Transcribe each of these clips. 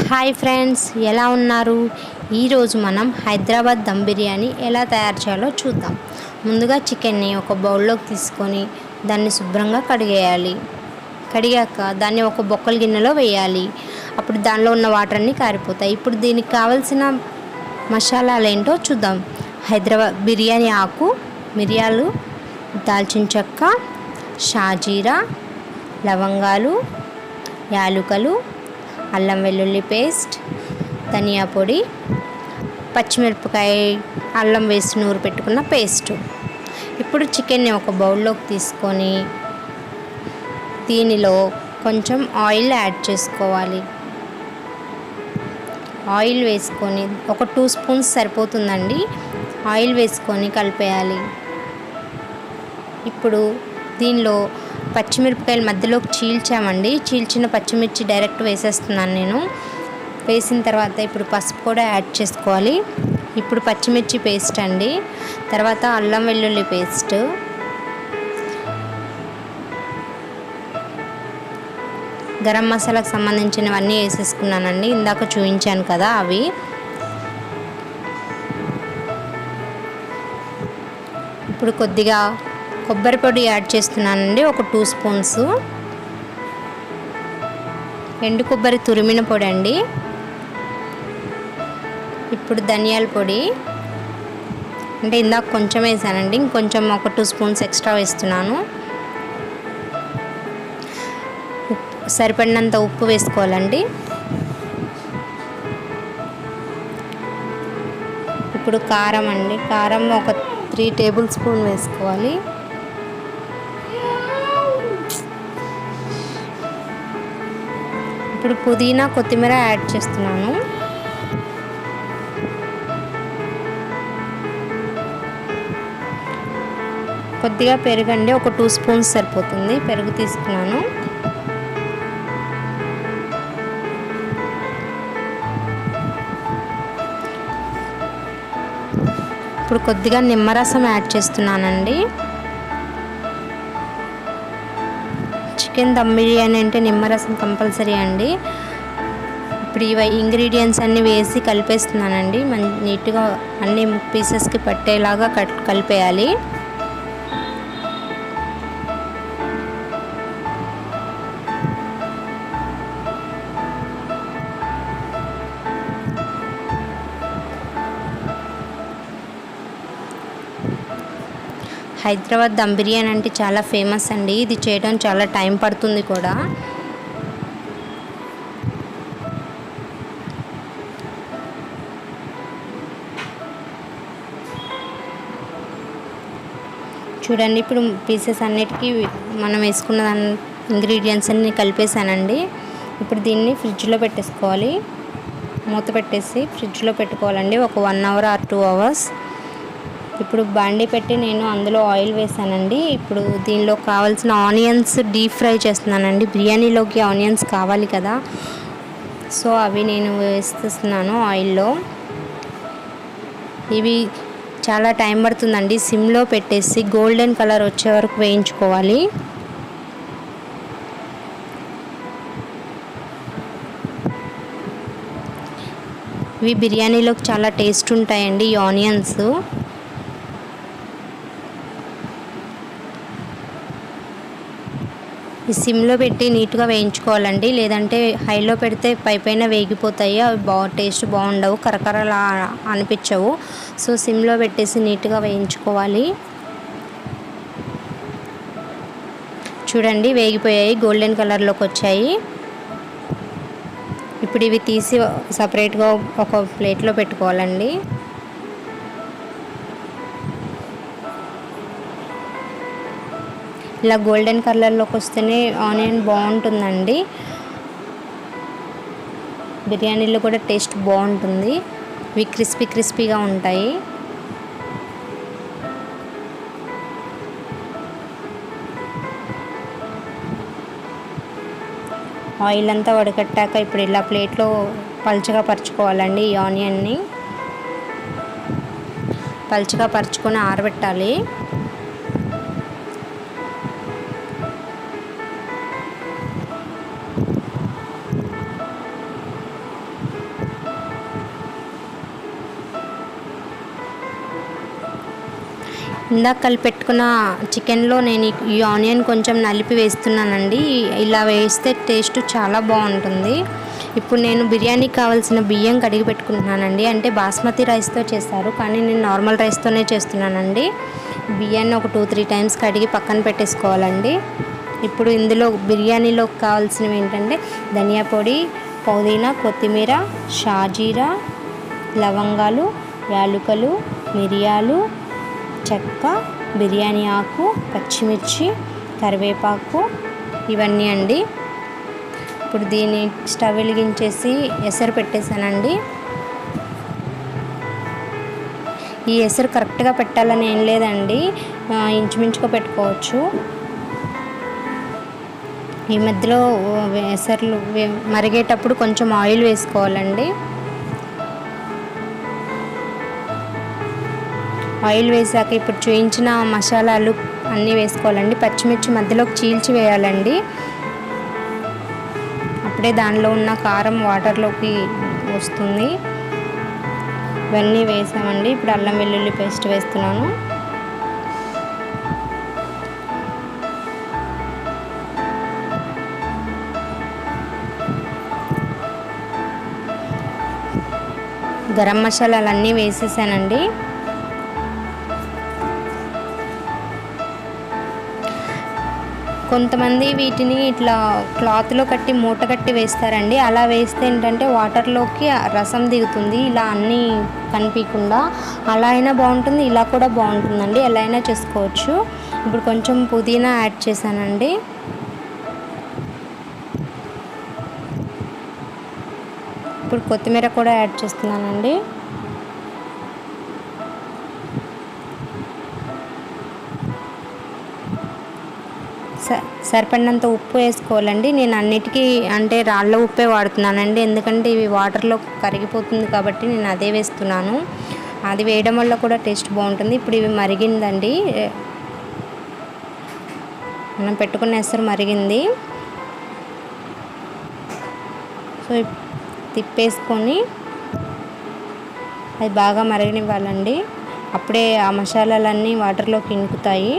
Hi friends, ఎలా ఉన్నారు? ఈరోజు మనం హైదరాబాద్ దమ్ బిర్యానీ ఎలా తయారు చేయాలో చూద్దాం. ముందుగా చికెన్ని ఒక బౌల్లోకి తీసుకొని దాన్ని శుభ్రంగా కడిగేయాలి. కడిగాక దాన్ని ఒక బొక్కల గిన్నెలో వేయాలి. అప్పుడు దానిలో ఉన్న వాటర్ అన్నీ కారిపోతాయి. ఇప్పుడు దీనికి కావాల్సిన మసాలాలు ఏంటో చూద్దాం. హైదరాబాద్ బిర్యానీ ఆకు, మిరియాలు, దాల్చిన చెక్క, షాజీరా, లవంగాలు, యాలుకలు, అల్లం వెల్లుల్లి పేస్ట్, ధనియా పొడి, పచ్చిమిరపకాయ, అల్లం వేసి నూరు పెట్టుకున్న పేస్టు. ఇప్పుడు చికెన్ని ఒక బౌల్లోకి తీసుకొని దీనిలో కొంచెం ఆయిల్ యాడ్ చేసుకోవాలి. ఆయిల్ వేసుకొని ఒక 2 స్పూన్స్ సరిపోతుందండి. ఆయిల్ వేసుకొని కలిపేయాలి. ఇప్పుడు దీనిలో పచ్చిమిరపకాయలు మధ్యలోకి చీల్చామండి. చీల్చిన పచ్చిమిర్చి డైరెక్ట్ వేసేస్తున్నాను నేను. వేసిన తర్వాత ఇప్పుడు పసుపు కూడా యాడ్ చేసుకోవాలి. ఇప్పుడు పచ్చిమిర్చి పేస్ట్ అండి, తర్వాత అల్లం వెల్లుల్లి పేస్ట్, గరం మసాలాకు సంబంధించినవన్నీ వేసేసుకున్నానండి. ఇందాక చూపించాను కదా అవి. ఇప్పుడు కొద్దిగా కొబ్బరి పొడి యాడ్ చేస్తున్నానండి, ఒక 2 స్పూన్స్. ఎండు కొబ్బరి తురిమిన పొడి అండి. ఇప్పుడు ధనియాల పొడి, అంటే ఇందాక కొంచెం వేసానండి, ఇంకొంచెం ఒక 2 స్పూన్స్ ఎక్స్ట్రా వేస్తున్నాను. సరిపడినంత ఉప్పు వేసుకోవాలండి. ఇప్పుడు కారం అండి, కారం ఒక 3 టేబుల్ స్పూన్ వేసుకోవాలి. ఇప్పుడు పుదీనా, కొత్తిమీర యాడ్ చేస్తున్నాను. కొద్దిగా పెరుగండి, ఒక 2 స్పూన్స్ సరిపోతుంది. పెరుగు తీసుకున్నాను. ఇప్పుడు కొద్దిగా నిమ్మరసం యాడ్ చేస్తున్నానండి. చికెన్ దమ్ బిర్యానీ అంటే నిమ్మరసం కంపల్సరీ అండి. ఇప్పుడు ఇవి ఇంగ్రీడియంట్స్ అన్నీ వేసి కలిపేస్తున్నానండి. నీట్గా అన్ని పీసెస్కి పట్టేలాగా కలిపేయాలి. హైదరాబాద్ దమ్ బిర్యానీ అంటే చాలా ఫేమస్ అండి. ఇది చేయడం చాలా టైం పడుతుంది కూడా. చూడండి, ఇప్పుడు పీసెస్ అన్నిటికీ మనం వేసుకున్న ఇంగ్రీడియంట్స్ అన్నీ కలిపేసానండి. ఇప్పుడు దీన్ని ఫ్రిడ్జ్లో పెట్టేసుకోవాలి. మూత పెట్టేసి ఫ్రిడ్జ్లో పెట్టుకోవాలండి ఒక 1 అవర్ ఆర్ 2 అవర్స్. ఇప్పుడు బాండీ పెట్టి నేను అందులో ఆయిల్ వేసానండి. ఇప్పుడు దీనిలో కావాల్సిన ఆనియన్స్ డీప్ ఫ్రై చేస్తున్నానండి. బిర్యానీలోకి ఆనియన్స్ కావాలి కదా, సో అవి నేను వేస్తున్నాను ఆయిల్లో. ఇవి చాలా టైం పడుతుందండి. సిమ్లో పెట్టేసి గోల్డెన్ కలర్ వచ్చే వరకు వేయించుకోవాలి. ఇవి బిర్యానీలోకి చాలా టేస్ట్ ఉంటాయండి ఈ ఆనియన్స్. ఈ సిమ్లో పెట్టి నీట్గా వేయించుకోవాలండి, లేదంటే హైలో పెడితే పైన వేగిపోతాయి. అవి టేస్ట్ బాగుండవు, కరకరలా అనిపించవు. సో సిమ్లో పెట్టేసి నీట్గా వేయించుకోవాలి. చూడండి, వేగిపోయాయి, గోల్డెన్ కలర్లోకి వచ్చాయి. ఇప్పుడు ఇవి తీసి సపరేట్గా ఒక ప్లేట్లో పెట్టుకోవాలండి. ఇలా గోల్డెన్ కలర్లోకి వస్తేనే ఆనియన్ బాగుంటుందండి. బిర్యానీలో కూడా టేస్ట్ బాగుంటుంది. ఇవి క్రిస్పీగా ఉంటాయి. ఆయిల్ అంతా వడకట్టాక ఇప్పుడు ఇలా ప్లేట్లో పల్చగా పరుచుకోవాలండి. ఈ ఆనియన్ని పల్చగా పరుచుకొని ఆరబెట్టాలి. ఇందాక కలిపెట్టుకున్న చికెన్లో నేను ఈ ఆనియన్ కొంచెం నలిపి వేస్తున్నానండి. ఇలా వేస్తే టేస్ట్ చాలా బాగుంటుంది. ఇప్పుడు నేను బిర్యానీకి కావాల్సిన బియ్యం కడిగి పెట్టుకుంటున్నానండి. అంటే బాస్మతి రైస్తో చేస్తారు, కానీ నేను నార్మల్ రైస్తోనే చేస్తున్నానండి. బియ్యాన్ని ఒక 2-3 టైమ్స్ కడిగి పక్కన పెట్టేసుకోవాలండి. ఇప్పుడు ఇందులో బిర్యానీలో కావాల్సినవి ఏంటంటే ధనియా పొడి, పుదీనా, కొత్తిమీర, షాజీరా, లవంగాలు, యాలకులు, మిరియాలు, చెక్క, బిర్యానీ ఆకు, పచ్చిమిర్చి, కరివేపాకు ఇవన్నీ అండి. ఇప్పుడు దీన్ని స్టవ్ వెలిగించేసి ఎసరు పెట్టేశానండి. ఈ ఎసరు కరెక్ట్గా పెట్టాలని ఏం లేదండి, ఇంచుమించుగా పెట్టుకోవచ్చు. ఈ మధ్యలో ఎసర్లు మరిగేటప్పుడు కొంచెం ఆయిల్ వేసుకోవాలండి. ఆయిల్ వేసాక ఇప్పుడు చూయించిన మసాలాలు అన్నీ వేసుకోవాలండి. పచ్చిమిర్చి మధ్యలోకి చీల్చి వేయాలండి, అప్పుడే దానిలో ఉన్న కారం వాటర్లోకి వస్తుంది. ఇవన్నీ వేసామండి. ఇప్పుడు అల్లం వెల్లుల్లి పేస్ట్ వేస్తున్నాను. గరం మసాలాలన్నీ వేసేసానండి. కొంతమంది వీటిని ఇట్లా క్లాత్లో కట్టి మూట కట్టి వేస్తారండి. అలా వేస్తే ఏంటంటే వాటర్లోకి రసం దిగుతుంది, ఇలా అన్నీ కనిపించకుండా. అలా అయినా బాగుంటుంది, ఇలా కూడా బాగుంటుందండి, ఎలా అయినా చేసుకోవచ్చు. ఇప్పుడు కొంచెం పుదీనా యాడ్ చేశానండి. ఇప్పుడు కొత్తిమీర కూడా యాడ్ చేస్తున్నానండి. సరిపడినంత ఉప్పు వేసుకోవాలండి. నేను అన్నిటికీ అంటే రాళ్ళ ఉప్పే వాడుతున్నానండి, ఎందుకంటే ఇవి వాటర్లో కరిగిపోతుంది కాబట్టి నేను అదే వేస్తున్నాను. అది వేయడం వల్ల కూడా టేస్ట్ బాగుంటుంది. ఇప్పుడు ఇవి మరిగిందండి, మనం పెట్టుకున్న ఎసరు మరిగింది. సో తిప్పేసుకొని అది బాగా మరగనివ్వాలండి, అప్పుడే ఆ మసాలాలన్నీ వాటర్లోకి ఇంకుతాయి.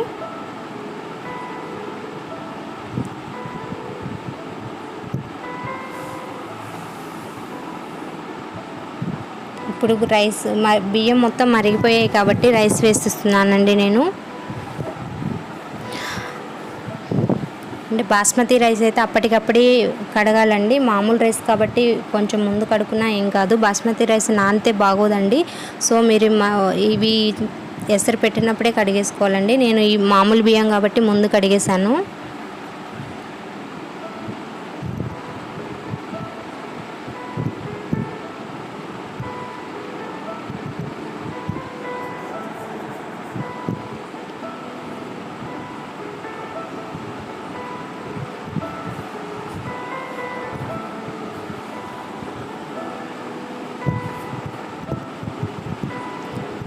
ఇప్పుడు రైస్ బియ్యం మొత్తం మరిగిపోయాయి కాబట్టి రైస్ వేసిస్తున్నానండి నేను. అంటే బాస్మతి రైస్ అయితే అప్పటికప్పుడే కడగాలండి, మామూలు రైస్ కాబట్టి కొంచెం ముందు కడుక్కున్నా ఏం కాదు. బాస్మతి రైస్ నానితే బాగోదండి. సో మీరు ఇవి ఎసరు పెట్టినప్పుడే కడిగేసుకోవాలండి. నేను ఈ మామూలు బియ్యం కాబట్టి ముందు కడిగేసాను.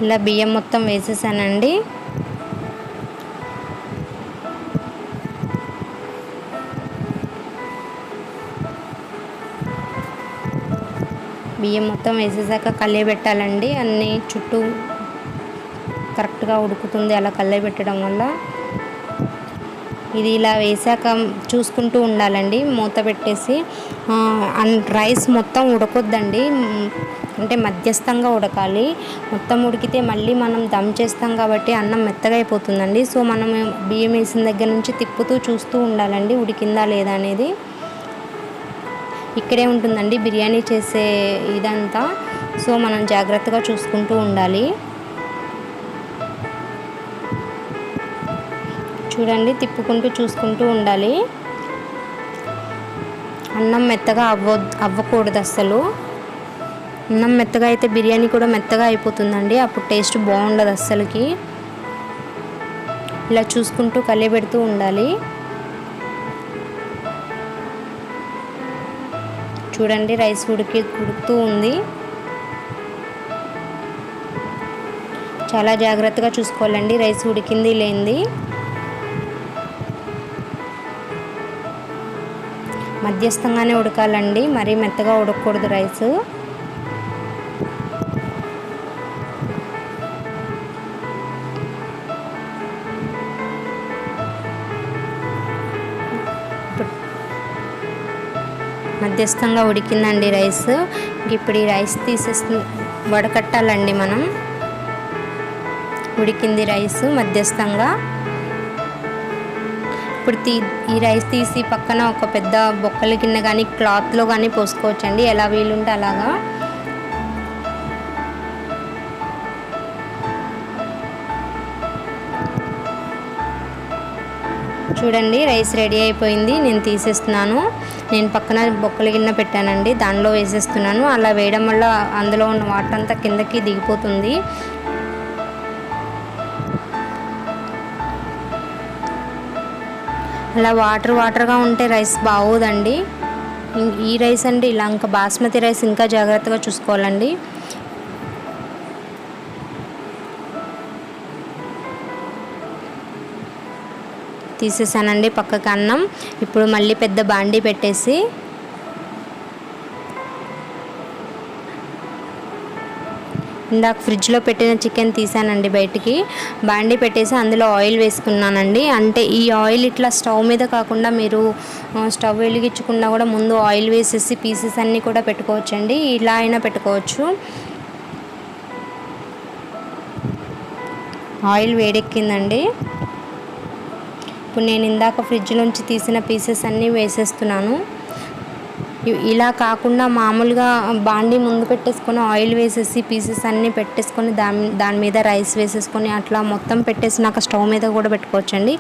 ఇలా బియ్యం మొత్తం వేసేసానండి. బియ్యం మొత్తం వేసేసాక కలయబెట్టాలండి. అన్నీ చుట్టూ కరెక్ట్గా ఉడుకుతుంది అలా కలయబెట్టడం వల్ల. ఇది ఇలా వేసాక చూసుకుంటూ ఉండాలండి, మూత పెట్టేసి. రైస్ మొత్తం ఉడకొద్దండి, అంటే మధ్యస్థంగా ఉడకాలి. మొత్తం ఉడికితే మళ్ళీ మనం దమ్ చేస్తాం కాబట్టి అన్నం మెత్తగా అయిపోతుందండి. సో మనం బియ్యం వేసిన దగ్గర నుంచి తిప్పుతూ చూస్తూ ఉండాలండి ఉడికిందా లేదా అనేది. ఇక్కడే ఉంటుందండి బిర్యానీ చేసే ఇదంతా. సో మనం జాగ్రత్తగా చూసుకుంటూ ఉండాలి. చూడండి, తిప్పుకుంటూ చూసుకుంటూ ఉండాలి. అన్నం మెత్తగా అవ్వకూడదు అస్సలు. అన్నం మెత్తగా అయితే బిర్యానీ కూడా మెత్తగా అయిపోతుందండి, అప్పుడు టేస్ట్ బాగుండదు అస్సలకి. ఇలా చూసుకుంటూ కలియబెడుతూ ఉండాలి. చూడండి, రైస్ ఉడుకుతూ ఉంది. చాలా జాగ్రత్తగా చూసుకోవాలండి రైస్ ఉడికింది లేనిది. మధ్యస్థంగానే ఉడకాలండి, మరీ మెత్తగా ఉడకకూడదు రైస్. మధ్యస్థంగా ఉడికిందండి రైస్. ఇప్పుడు ఈ రైస్ తీసేసి వడకట్టాలండి మనం. ఉడికింది రైస్ మధ్యస్థంగా. ఇప్పుడు ఈ రైస్ తీసి పక్కన ఒక పెద్ద బొక్కల గిన్నె కానీ క్లాత్లో కానీ పోసుకోవచ్చండి, ఎలా వీలుంటే అలాగా. చూడండి రైస్ రెడీ అయిపోయింది. నేను తీసేస్తున్నాను. నేను పక్కన బొక్కల గిన్నె పెట్టానండి, దానిలో వేసేస్తున్నాను. అలా వేయడం వల్ల అందులో ఉన్న వాటర్ అంతా కిందకి దిగిపోతుంది. అలా వాటర్గా ఉంటే రైస్ బాగోదండి. ఈ రైస్ అంటే ఇలా ఇంకా బాస్మతి రైస్ ఇంకా జాగ్రత్తగా చూసుకోవాలండి. తీసేసానండి పక్కకి అన్నం. ఇప్పుడు మళ్ళీ పెద్ద బాండీ పెట్టేసి ఇందాక ఫ్రిడ్జ్లో పెట్టిన చికెన్ తీసానండి బయటికి. బాండీ పెట్టేసి అందులో ఆయిల్ వేసుకున్నానండి. అంటే ఈ ఆయిల్ ఇట్లా స్టవ్ మీద కాకుండా మీరు స్టవ్ వెలిగించకుండా కూడా ముందు ఆయిల్ వేసేసి పీసెస్ అన్నీ కూడా పెట్టుకోవచ్చండి. ఇలా అయినా పెట్టుకోవచ్చు. ఆయిల్ వేడెక్కిందండి. ఇప్పుడు నేను ఇందాక ఫ్రిడ్జ్ నుంచి తీసిన పీసెస్ అన్నీ వేసేస్తున్నాను. ఇలా కాకుండా మామూలుగా బాండీ ముందు పెట్టేసుకొని ఆయిల్ వేసేసి పీసెస్ అన్నీ పెట్టేసుకొని దాని మీద రైస్ వేసేసుకొని అట్లా మొత్తం పెట్టేసినాక స్టవ్ మీద కూడా పెట్టుకోవచ్చండి.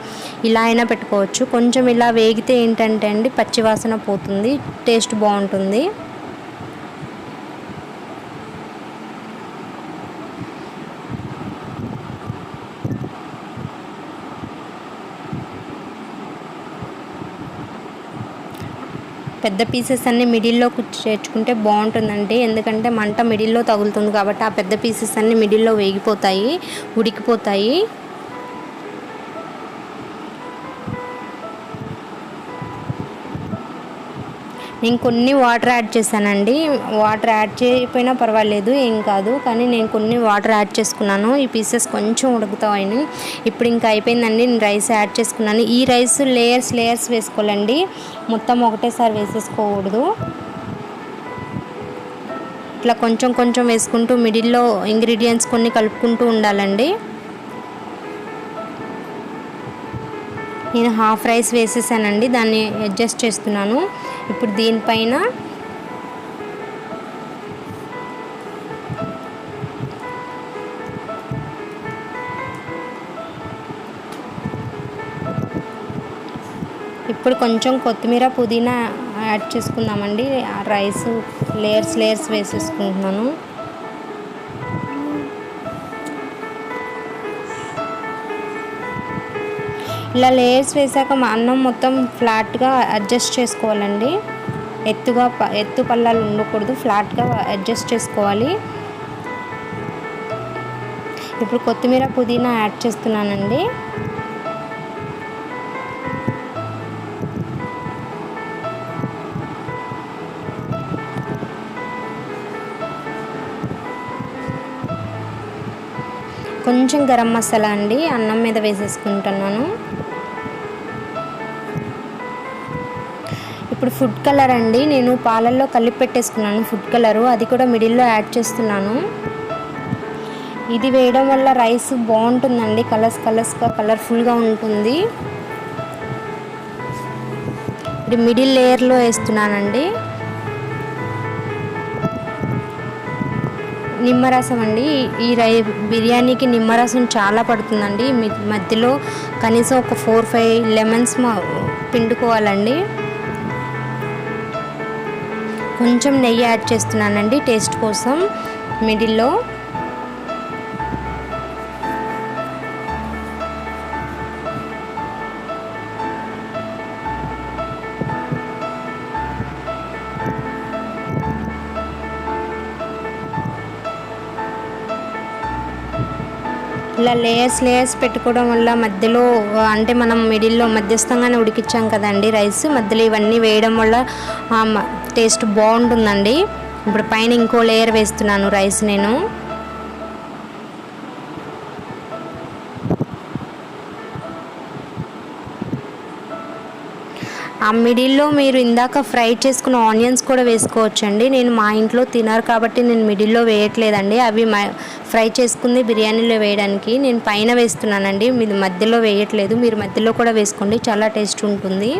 ఇలా అయినా పెట్టుకోవచ్చు. కొంచెం ఇలా వేగితే ఏంటంటే అండి పచ్చివాసన పోతుంది, టేస్ట్ బాగుంటుంది. పెద్ద పీసెస్ అన్నీ మిడిల్లో చేర్చుకుంటే బాగుంటుందండి. ఎందుకంటే మంట మిడిల్లో తగులుతుంది కాబట్టి ఆ పెద్ద పీసెస్ అన్నీ మిడిల్లో వేగిపోతాయి, ఉడికిపోతాయి. నేను కొన్ని వాటర్ యాడ్ చేశానండి. వాటర్ యాడ్ చేయకపోయినా పర్వాలేదు, ఏం కాదు. కానీ నేను కొన్ని వాటర్ యాడ్ చేసుకున్నాను. ఈ పీసెస్ కొంచెం ఉడుకుతాయని. ఇప్పుడు ఇంకా అయిపోయిందండి. నేను రైస్ యాడ్ చేసుకున్నాను. ఈ రైస్ లేయర్స్ వేసుకోవాలండి, మొత్తం ఒకటేసారి వేసేసుకోకూడదు. ఇట్లా కొంచెం వేసుకుంటూ మిడిల్లో ఇంగ్రీడియంట్స్ కొన్ని కలుపుకుంటూ ఉండాలండి. నేను హాఫ్ రైస్ వేసేసానండి, దాన్ని అడ్జస్ట్ చేస్తున్నాను. ఇప్పుడు దీనిపైన ఇప్పుడు కొంచెం కొత్తిమీర పుదీనా యాడ్ చేసుకుందామండి. రైస్ లేయర్స్ వేసేసుకుంటున్నాను. ఇలా లేయర్స్ వేసాక అన్నం మొత్తం ఫ్లాట్గా అడ్జస్ట్ చేసుకోవాలండి. ఎత్తు పల్లాలు ఉండకూడదు, ఫ్లాట్గా అడ్జస్ట్ చేసుకోవాలి. ఇప్పుడు కొత్తిమీర పుదీనా యాడ్ చేస్తున్నానండి. కొంచెం గరం మసాలా అండి అన్నం మీద వేసేసుకుంటున్నాను. ఇప్పుడు ఫుడ్ కలర్ అండి, నేను పాలల్లో కలిపి పెట్టేసుకున్నాను ఫుడ్ కలరు, అది కూడా మిడిల్లో యాడ్ చేస్తున్నాను. ఇది వేయడం వల్ల రైస్ బాగుంటుందండి, కలర్స్గా కలర్ఫుల్గా ఉంటుంది. ఇది మిడిల్ లేయర్లో వేస్తున్నానండి. నిమ్మరసం అండి, ఈ బిర్యానీకి నిమ్మరసం చాలా పడుతుందండి. మధ్యలో కనీసం ఒక 4-5 లెమన్స్ పిండుకోవాలండి. కొంచెం నెయ్యి యాడ్ చేస్తున్నానండి టేస్ట్ కోసం మిడిల్లో. ఇలా లేయర్స్ పెట్టుకోవడం వల్ల మధ్యలో అంటే మనం మిడిల్లో మధ్యస్థంగానే ఉడికించాం కదండి రైస్, మధ్యలో ఇవన్నీ వేయడం వల్ల టేస్ట్ బాగుంటుందండి. ఇప్పుడు పైన ఇంకో లేయర్ వేస్తున్నాను రైస్ నేను. ఆ మిడిల్లో మీరు ఇందాక ఫ్రై చేసుకున్న ఆనియన్స్ కూడా వేసుకోవచ్చండి. నేను మా ఇంట్లో తినరు కాబట్టి నేను మిడిల్లో వేయట్లేదండి. అవి ఫ్రై చేసుకుంది బిర్యానీలో వేయడానికి నేను పైన వేస్తున్నానండి. మీరు మధ్యలో వేయట్లేదు. మీరు మధ్యలో కూడా వేసుకోండి, చాలా టేస్ట్ ఉంటుంది.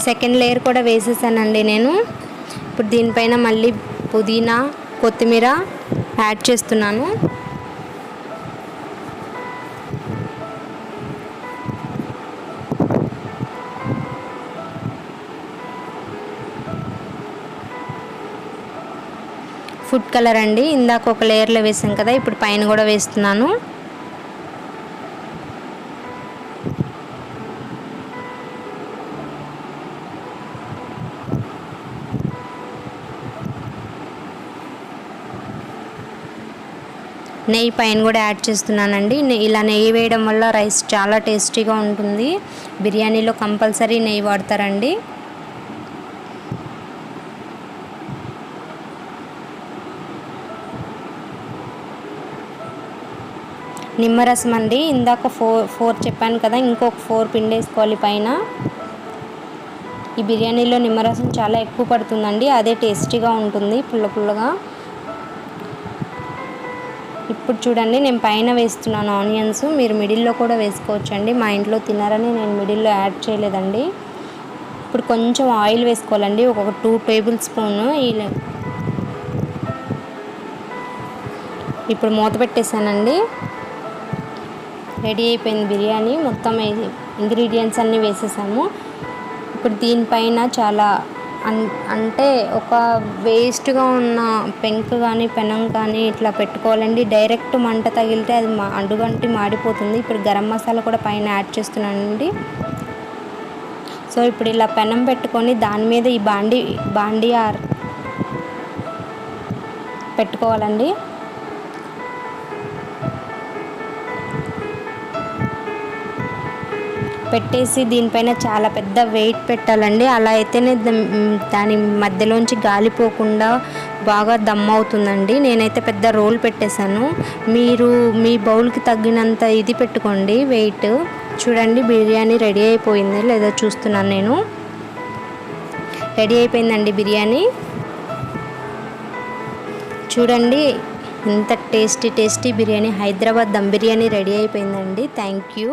సెకండ్ లేయర్ కూడా వేసేసానండి నేను. ఇప్పుడు దీనిపైన మళ్ళీ పుదీనా కొత్తిమీర యాడ్ చేస్తున్నాను. ఫుడ్ కలర్ అండి, ఇందాక ఒక లేయర్లో వేసాం కదా, ఇప్పుడు పైన కూడా వేస్తున్నాను. నెయ్యి పైన కూడా యాడ్ చేస్తున్నానండి. ఇలా నెయ్యి వేయడం వల్ల రైస్ చాలా టేస్టీగా ఉంటుంది. బిర్యానీలో కంపల్సరీ నెయ్యి వాడతారండి. నిమ్మరసం అండి, ఇందాక ఫోర్ చెప్పాను కదా, ఇంకొక 4 పిండేసుకోవాలి పైన. ఈ బిర్యానీలో నిమ్మరసం చాలా ఎక్కువ పడుతుందండి, అదే టేస్టీగా ఉంటుంది, పుల్ల పుల్లగా. ఇప్పుడు చూడండి నేను పైన వేస్తున్నాను ఆనియన్స్. మీరు మిడిల్లో కూడా వేసుకోవచ్చండి. మా ఇంట్లో తినారని నేను మిడిల్లో యాడ్ చేయలేదండి. ఇప్పుడు కొంచెం ఆయిల్ వేసుకోవాలండి, ఒక 2 టేబుల్ స్పూన్. ఇప్పుడు మూత పెట్టేసానండి. రెడీ అయిపోయింది బిర్యానీ. మొత్తం ఇంగ్రీడియంట్స్ అన్నీ వేసేసాము. ఇప్పుడు దీనిపైన చాలా అంటే ఒక వేస్ట్గా ఉన్న పెంకు కానీ పెనం కానీ ఇట్లా పెట్టుకోవాలండి. డైరెక్ట్ మంట తగిలితే అది అడుగంటి మాడిపోతుంది. ఇప్పుడు గరం మసాలా కూడా పైన యాడ్ చేస్తున్నానండి. సో ఇప్పుడు ఇలా పెనం పెట్టుకొని దాని మీద ఈ బాండీ పెట్టుకోవాలండి. పెట్టేసి దీనిపైన చాలా పెద్ద వెయిట్ పెట్టాలండి. అలా అయితేనే దాని మధ్యలోంచి గాలిపోకుండా బాగా దమ్ అవుతుందండి. నేనైతే పెద్ద రోల్ పెట్టేశాను. మీరు మీ బౌల్కి తగ్గినంత ఇది పెట్టుకోండి వెయిట్. చూడండి బిర్యానీ రెడీ అయిపోయింది లేదా చూస్తున్నాను నేను. రెడీ అయిపోయిందండి బిర్యానీ. చూడండి ఇంత టేస్టీ బిర్యానీ, హైదరాబాద్ దమ్ బిర్యానీ రెడీ అయిపోయిందండి. Thank you.